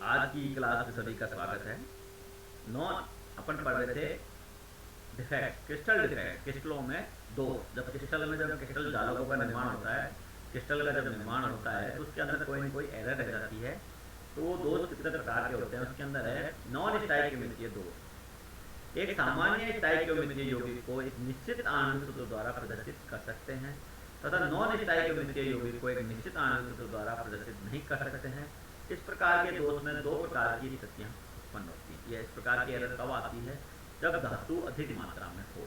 आज की क्लास में सभी का स्वागत है। नॉन अपन पढ़ रहे थे डिफेक्ट, क्रिस्टल डिफेक्ट, क्रिस्टलों में दोष। जब क्रिस्टल जालकों का निर्माण होता है, क्रिस्टल का जब निर्माण होता है तो उसके अंदर कोई न कोई एरर रह जाती है। तो वो दोष कितने प्रकार के होते हैं, उसके अंदर है नॉन स्टाइकियोमेट्रीय दोष। एक सामान्य स्टाइकियोमेट्रीय यौगिक को एक निश्चित आणविक सूत्र द्वारा प्रदर्शित कर सकते हैं तथा नॉन स्टाइकियोमेट्रीय यौगिक को एक निश्चित आणविक सूत्र द्वारा प्रदर्शित नहीं कर सकते हैं। इस प्रकार के दोष में दो प्रकार की स्थितियां उत्पन्न होती हैं। यह इस प्रकार की एरर कब आती है? जब धातु अधिक मात्रा में हो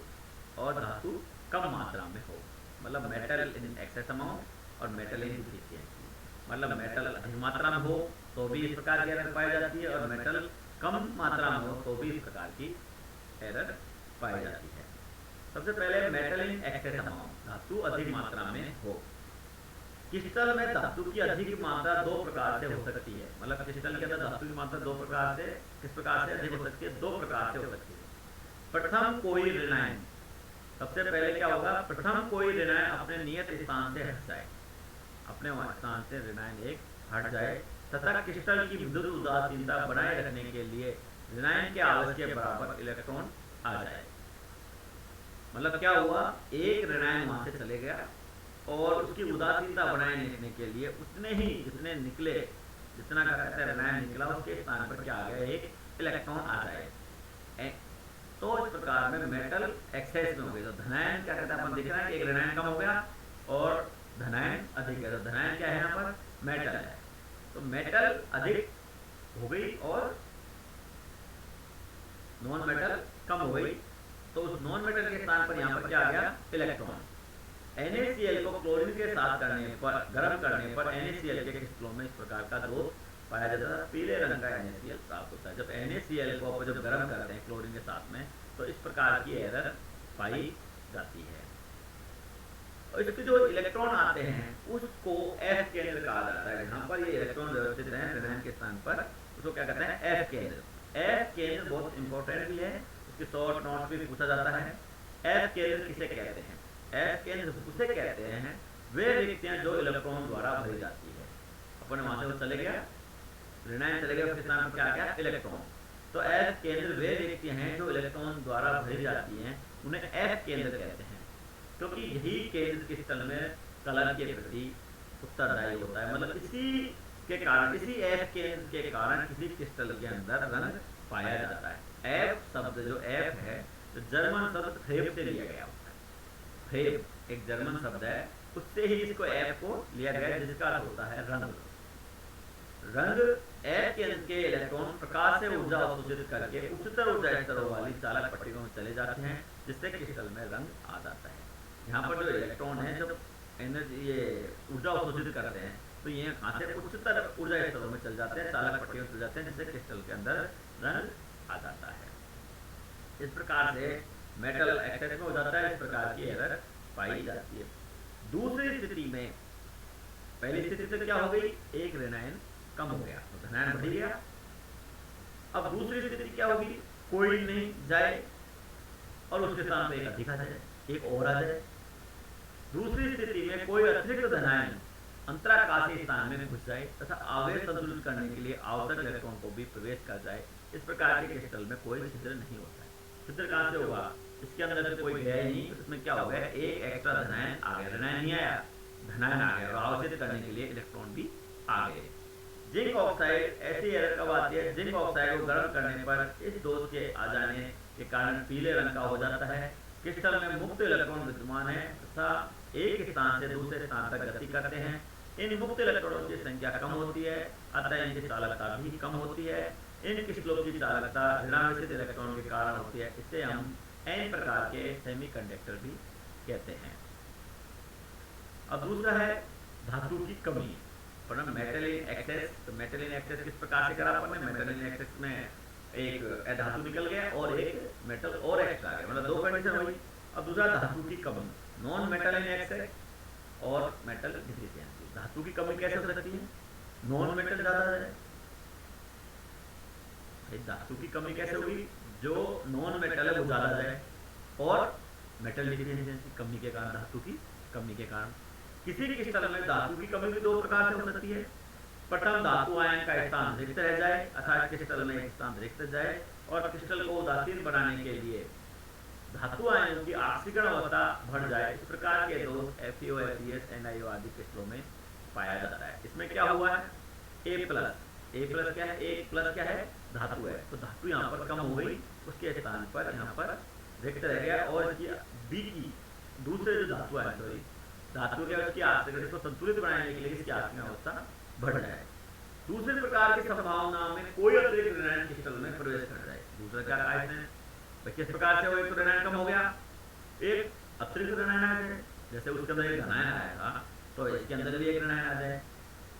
और धातु कम मात्रा में हो, मतलब मेटल इन एक्सेस अमाउंट और मेटल इन डिफिशियंसी। मतलब मेटल अधिक मात्रा में हो तो भी इस प्रकार की एरर पाई जाती है और मेटल कम मात्रा में हो तो भी इस प्रकार की एरर पाई जाती है। सबसे पहले मेटल इन एक्सेस अमाउंट, धातु अधिक मात्रा में हो। क्रिस्टल में धातु की अधिक मात्रा दो प्रकार से हो सकती है। मतलब क्रिस्टल के अंदर धातु की मात्रा दो प्रकार से, किस प्रकार से अधिक हो सकती है? दो प्रकार से हो सकती है। प्रथम कोई ऋणायन, सबसे पहले क्या होगा? प्रथम कोई ऋणायन अपने नियत स्थान से हट जाए, अपने स्थान से ऋणायन एक हट जाए तथा क्रिस्टल की विद्युत उदासीनता बनाए रखने के लिए ऋणायन के आवश्यक बराबर इलेक्ट्रॉन आ जाए। मतलब क्या हुआ? एक ऋणायन वहां से चले गया और उसकी उदासीनता बनाए रखने के लिए उतने ही जितने निकले, जितना का कहते हैं ऋणायन निकला, उसके स्थान पर क्या आ गया? एक इलेक्ट्रॉन आ जाए। तो इस प्रकार में मेटल एक्सेस में हो गई। तो धनायन क्या कहते हैं? अपन देख रहे हैं कि एक ऋणायन कम हो गया और धनायन अधिक है। तो धनायन क्या है? यहाँ पर मेटल है। तो मेटल अधिक हो गई और नॉन मेटल कम हो गई। तो उस नॉन मेटल के स्थान पर यहाँ पर क्या आ गया? इलेक्ट्रॉन। NaCl को क्लोरीन के साथ करने पर, गर्म करने पर NaCl के क्रिस्टलों में इस प्रकार का दोष पाया जाता है। पीले रंग का NaCl प्राप्त होता है। जब NaCl को आप जब गर्म करते हैं क्लोरीन के साथ में, तो इस प्रकार की एरर पाई जाती है। और इसके जो इलेक्ट्रॉन आते हैं उसको F केंद्र कहा जाता है। जहाँ पर ये इलेक्ट्रॉन व्यवस्थित है ऋणायन के स्थान पर, उसको क्या कहते हैं? F केंद्र। F केंद्र बहुत इंपॉर्टेंट भी है, उसके शॉर्ट नोट भी पूछा जाता है। F केंद्र किसे कहते हैं? F केंद्र उसे कहते हैं वे रिक्तियां जो इलेक्ट्रॉन द्वारा भरी जाती है। अपन वहां से वो चले गया, ऋणायन चले गया, उसके स्थान पर क्या आ गया? इलेक्ट्रॉन। तो F केंद्र वे रिक्तियां हैं जो इलेक्ट्रॉन द्वारा भरी जाती हैं, उन्हें F केंद्र कहते हैं। क्योंकि यही केंद्र क्रिस्टल में कलर के प्रति उत्तरदायी होता है। मतलब इसी के कारण, इसी F केंद्र के कारण किसी क्रिस्टल के अंदर रंग पाया जाता है। F शब्द जो F है, तो जर्मन शब्द फ्रेब से लिया गया होता है। फ्रेब एक जर्मन शब्द है, उससे ही इसको F को लिया गया, जिसका अर्थ होता है रंग। रंग F केंद्र के इलेक्ट्रॉन प्रकाश से ऊर्जा अवशोषित करके उच्चतर ऊर्जा स्तरों वाली चालक पट्टिकों में चले जाते हैं, जिससे क्रिस्टल में रंग आ जाता है। यहाँ पर जो इलेक्ट्रॉन है जब एनर्जी ये ऊर्जा अवशोषित करते हैं तो ये यहाँ से उच्चतर ऊर्जा स्तरों में चल जाते हैं, चालक पट्टियों में चल जाते हैं, जिससे क्रिस्टल के अंदर रंग आ जाता है। इस प्रकार से मेटल एक्सेस में हो जाता है। इस प्रकार की एरर पाई जाती है। दूसरी स्थिति में, पहली स्थिति तो क्या हो गई? एक ऋणायन कम हो गया तो धनायन बढ़ गया। अब दूसरी स्थिति क्या होगी? कोई नहीं जाए और उसके स्थान पर एक अधिक आ जाए, एक और आ जाए। दूसरी स्थिति में कोई अतिरिक्त धनायन अंतराकाशीय स्थान में घुस जाए तथा आवेश संतुलित करने के लिए आवश्यक इलेक्ट्रॉन को भी प्रवेश कर जाए। इस प्रकार के क्रिस्टल में कोई छिद्र नहीं होता है। छिद्र कहां से होगा? इसके अंदर से कोई गया ही नहीं, इसमें क्या हो गया? एक एक्स्ट्रा धनायन आ गया। ऋणायन नहीं आया, धनायन आ गया और आवश्यक करने के लिए इलेक्ट्रॉन भी आ गए। जिंक ऑक्साइड, ऐसी एरर कब आती है? जिंक ऑक्साइड को गर्म करने पर इस दोष के आ जाने के कारण पीले रंग का हो जाता है। क्रिस्टल में मुक्त इलेक्ट्रॉन विद्यमान है तथा एक स्थान से दूसरे स्थान तक गति करते हैं। इन मुक्त इलेक्ट्रॉनों की संख्या कम होती है, अतः इनकी चालकता भी कम होती है। इन क्रिस्टलों की चालकता ऋणावेशित इलेक्ट्रॉन के कारण होती है। इसे हम N प्रकार के सेमीकंडक्टर भी कहते हैं। अब दूसरा है धातु की कमी। मेटल इन एक्सेस, तो मेटल इन एक्सेस किस प्रकार से करा अपन ने? मेटल इन एक्सेस में एक धातु निकल गया और एक मेटल और एक्स्ट्रा गया, मतलब दो कंडीशन हुई। अब दूसरा धातु की कमी, नॉन मेटल इन एक्सेस और मेटल डिफिशियंसी। धातु की कमी कैसे हो सकती है? नॉन मेटल ज्यादा है। धातु की कमी कैसे होगी? जो नॉन मेटल है वो ज्यादा जाए और मेटल डिफिशियंसी कमी के कारण, धातु की कमी के कारण। किसी क्रिस्टल में धातु की कमी भी दो प्रकार से हो सकती है। प्रथम धातु आयन का स्थान रिक्त रह जाए, अर्थात क्रिस्टल में स्थान रिक्त जाए, और क्रिस्टल को उदासीन बनाने के लिए धातु आयनों की ऑक्सीकरण अवस्था बढ़ जाए। इस प्रकार के दोष FeO, FeS, NiO आदि क्रिस्टलों में पाया जाता है। इसमें क्या हुआ है, A प्लस क्या है, A प्लस क्या है, धातु है, तो धातु यहाँ पर कम हो गई, उसके स्थान पर यहाँ पर रिक्त रह गया, और इसकी B की दूसरे जो धातु है, सॉरी धातु के उसकी ऑक्सीकरण को संतुलित बनाने के लिए इसकी ऑक्सीकरण अवस्था बढ़ जाए। दूसरे प्रकार की संभावनाओं में कोई अतिरिक्त ऋणायन क्रिस्टल में प्रवेश कर जाए। दूसरा क्या कहा इसने, किस प्रकार से वो एक ऋणायन कम हो गया, एक अतिरिक्त ऋणायन आ जाए, जैसे उसके अंदर एक धनायन आया था तो इसके अंदर भी एक ऋणायन आ जाए,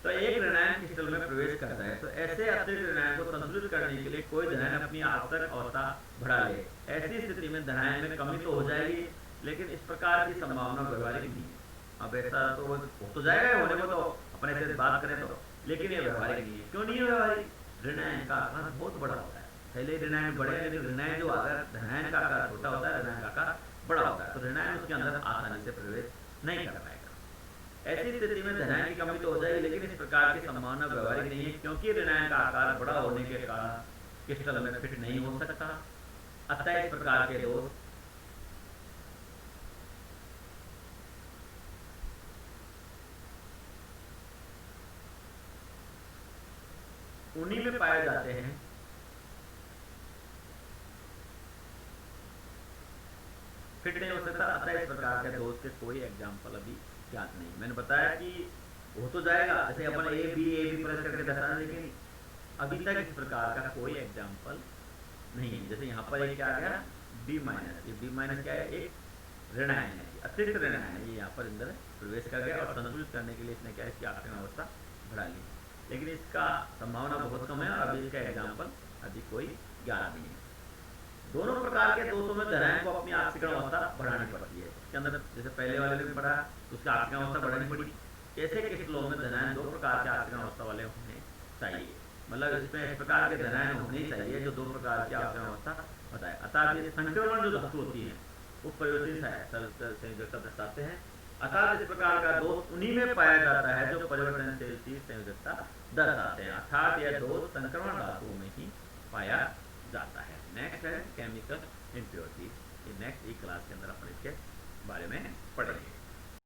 तो एक ऋणायन क्रिस्टल में प्रवेश करता है। तो ऐसे अतिरिक्त ऋणायन को संतुलित करने के लिए कोई धनायन अपनी आवश्यक अवस्था बढ़ा ले। ऐसी स्थिति में धनायन में कमी तो हो जाएगी, लेकिन इस प्रकार की संभावना व्यवहारिक नहीं है। अब ऐसा तो हो तो जाएगा, होने को तो अपने से बात करें तो, लेकिन ये व्यवहारिक नहीं है। क्यों नहीं है व्यवहारिक, ऋणायन का आकार बहुत बड़ा होता है। पहले ऋणायन बड़े, लेकिन ऋणायन जो आकार धनायन का आकार छोटा होता है, ऋणायन का आकार बड़ा होता है, तो ऋणायन उसके अंदर आसानी से प्रवेश नहीं कर पाएगा। ऐसी स्थिति में धनायन की कमी तो हो जाएगी, लेकिन इस प्रकार की संभावना व्यवहारिक नहीं है, क्योंकि ऋणायन का आकार बड़ा होने के कारण क्रिस्टल में फिट नहीं हो सकता। अतः इस प्रकार के दोष उन्हीं में पाए जाते हैं फिट नहीं हो सकता। अतः इस प्रकार के दोष के कोई एग्जाम्पल अभी ज्ञात नहीं। मैंने बताया कि हो तो जाएगा, जैसे अपन ए बी प्रेस करके दर्शाना, लेकिन अभी तक इस प्रकार का कोई एग्जाम्पल नहीं है। जैसे यहाँ पर एक क्या आ गया B माइनस, ये B माइनस क्या है, एक ऋणायन है, अतिरिक्त ऋणायन है, ये यहाँ पर अंदर प्रवेश कर गया, और संतुलित करने के लिए इसने क्या इसकी ऑक्सीकरण अवस्था बढ़ा ली, लेकिन इसका संभावना बहुत कम है, और अभी इसका एग्जाम्पल अभी कोई ज्ञात नहीं है। दोनों प्रकार के दोषों में धनायन को अपनी ऑक्सीकरण अवस्था बढ़ानी पड़ती है। इसके अंदर जैसे पहले वाले में पढ़ा तो उसकी ऑक्सीकरण अवस्था बढ़ानी पड़ी। ऐसे क्रिस्टलों में धनायन दो प्रकार के ऑक्सीकरण अवस्था वाले होने चाहिए, मतलब इसमें इस प्रकार के धनायन होने चाहिए जो दो प्रकार की ऑक्सीकरण अवस्था बताए। अर्थात ये संक्रमण जो धातु होती है वो परिवर्तनशील संयोजकता दर्शाते हैं। अर्थात इस प्रकार का दोष उन्हीं में पाया जाता है जो परिवर्तनशील संयोजकता दर्शाते हैं, अर्थात यह दोष संक्रमण धातुओं में ही पाया जाता है। नेक्स्ट है केमिकल इम्प्योरिटीज। ये नेक्स्ट क्लास के अंदर अपन इसके बारे में पढ़ेंगे।